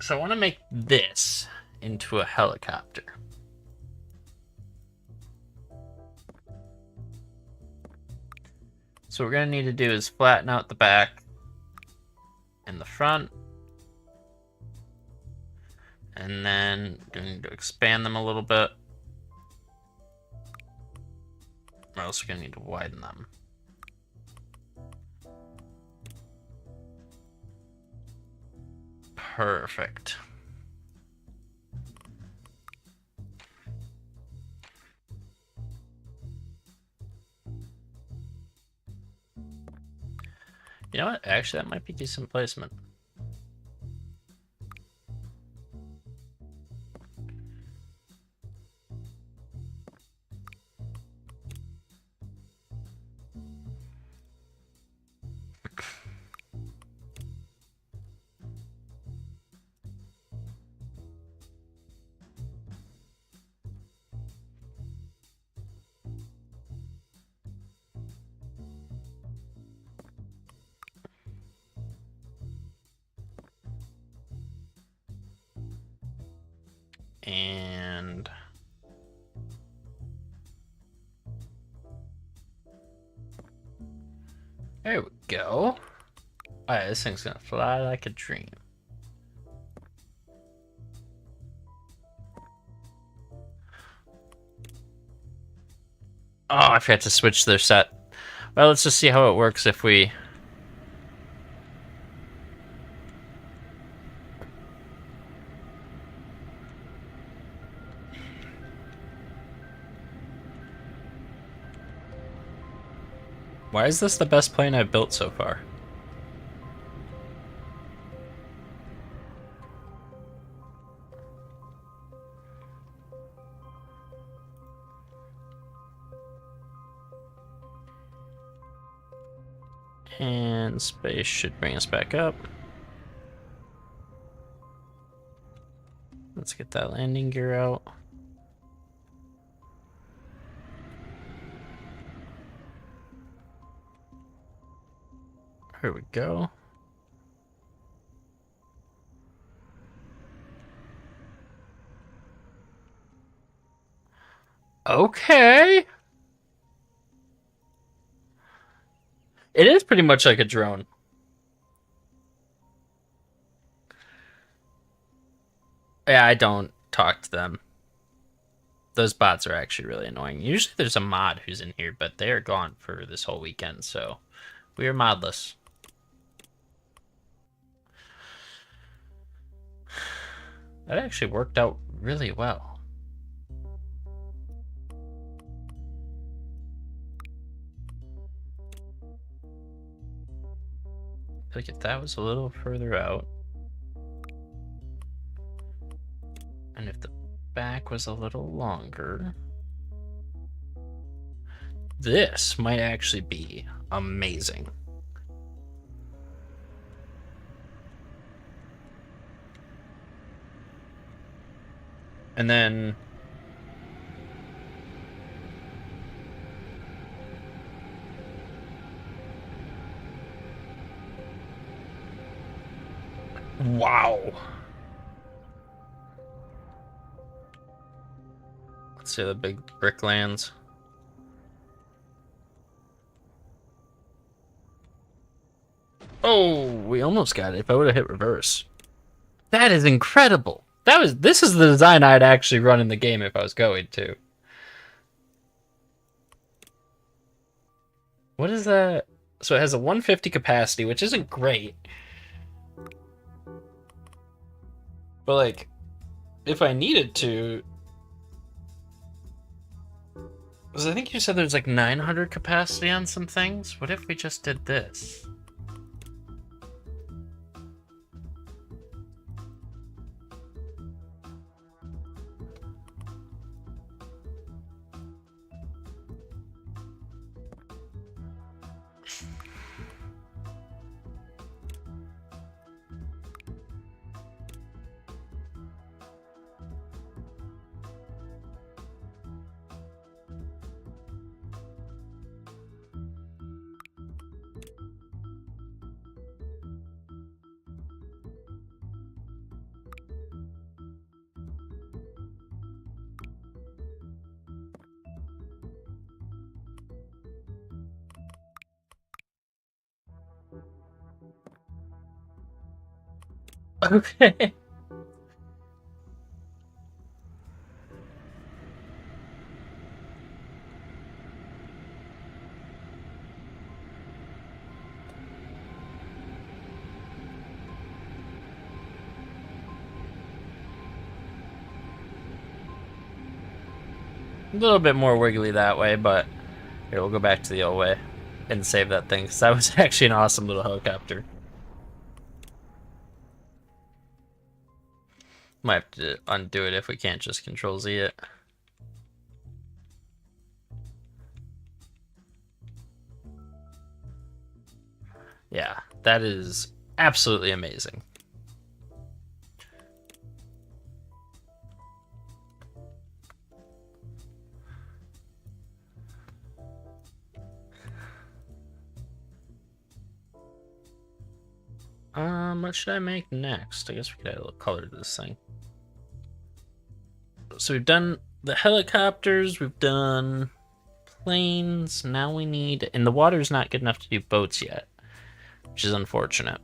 So I want to make this into a helicopter. So what we're going to need to do is flatten out the back and the front. And then we're going to expand them a little bit. Or else we're going to need to widen them. Perfect. You know what? Actually, that might be decent placement. And there we go. Alright, this thing's gonna fly like a dream. Oh, I forgot to switch their set. Well, let's just see how it works if we... Why is this the best plane I've built so far? And space should bring us back up. Let's get that landing gear out. Here we go. Okay. It is pretty much like a drone. Yeah, I don't talk to them. Those bots are actually really annoying. Usually there's a mod who's in here, but they are gone for this whole weekend, so we are modless. That actually worked out really well. Like if that was a little further out, and if the back was a little longer, this might actually be amazing. And then wow. Let's see the big brick lands. Oh, we almost got it. If I would have hit reverse. That is incredible. This is the design I'd actually run in the game if I was going to. What is that? So it has a 150 capacity, which isn't great. But like, if I needed to, because I think you said there's like 900 capacity on some things. What if we just did this? Okay. A little bit more wiggly that way, but here, we'll go back to the old way and save that thing, because that was actually an awesome little helicopter. Might have to undo it if we can't just Control Z it. Yeah, that is absolutely amazing. What should I make next? I guess we could add a little color to this thing. So we've done the helicopters, we've done planes, now we need... And the water's not good enough to do boats yet, which is unfortunate.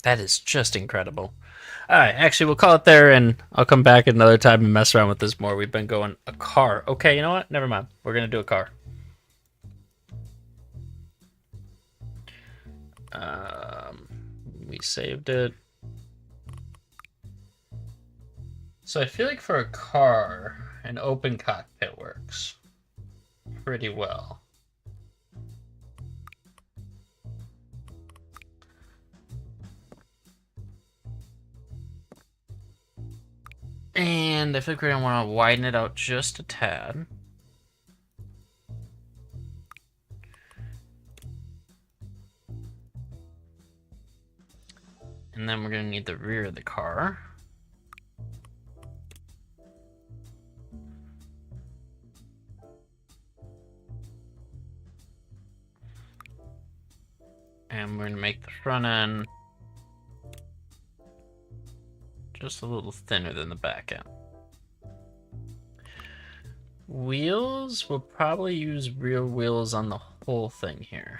That is just incredible. Alright, actually, we'll call it there, and I'll come back another time and mess around with this more. We've been going a car. Okay, you know what? Never mind. We're going to do a car. We saved it. So I feel like for a car, an open cockpit works pretty well. And I feel like we're going to want to widen it out just a tad. And then we're going to need the rear of the car. And we're going to make the front end just a little thinner than the back end. Wheels, we'll probably use rear wheels on the whole thing here.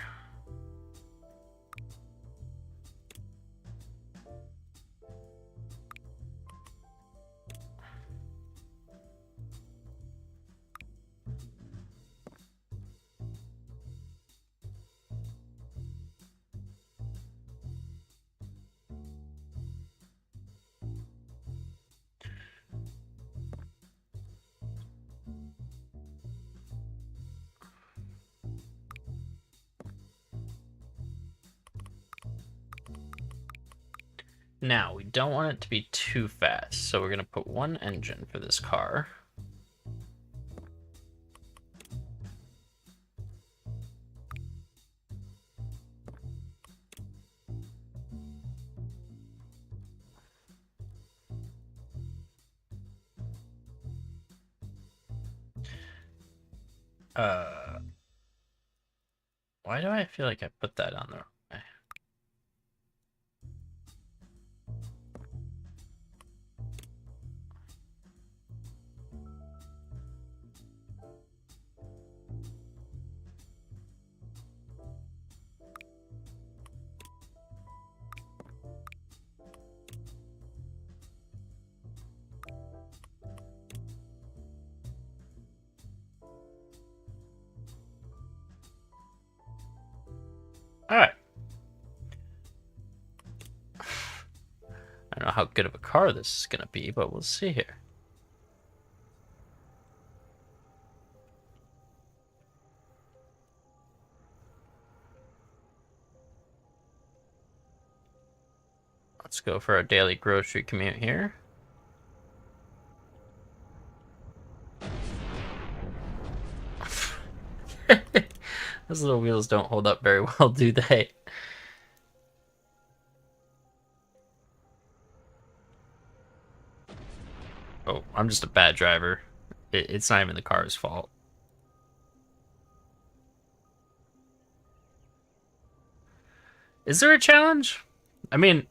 Now, we don't want it to be too fast, so we're going to put one engine for this car. Why do I feel like I put that on the wrong way? Alright. I don't know how good of a car this is going to be, but we'll see here. Let's go for our daily grocery commute here. Those little wheels don't hold up very well, do they? Oh, I'm just a bad driver. It's not even the car's fault. Is there a challenge? I mean,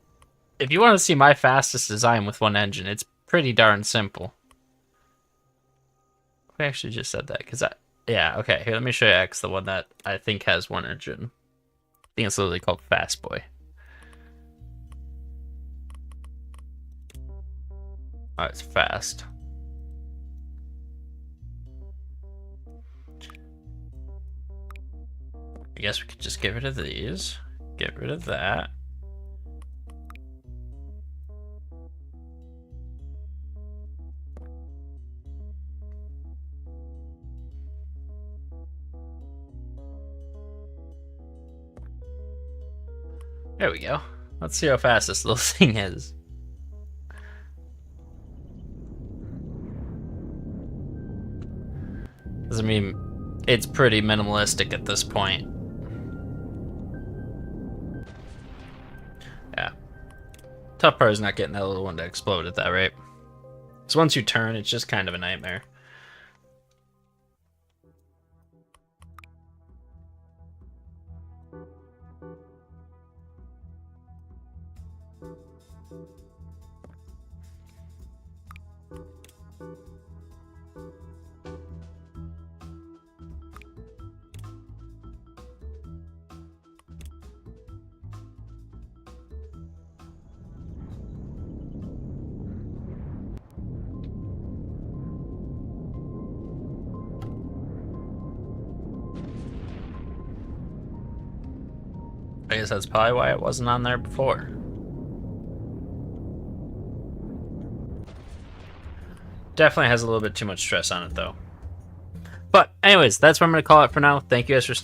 if you want to see my fastest design with one engine, it's pretty darn simple. We actually just said that, because yeah, okay, here, let me show you X, the one that I think has one engine. I think it's literally called Fast Boy. Oh, it's fast. I guess we could just get rid of these. Get rid of that. There we go. Let's see how fast this little thing is. Because, I mean, it's pretty minimalistic at this point. Yeah. Tough part is not getting that little one to explode at that rate. So once you turn, it's just kind of a nightmare. I guess that's probably why it wasn't on there before. Definitely has a little bit too much stress on it, though. But anyways, that's what I'm going to call it for now. Thank you guys for stopping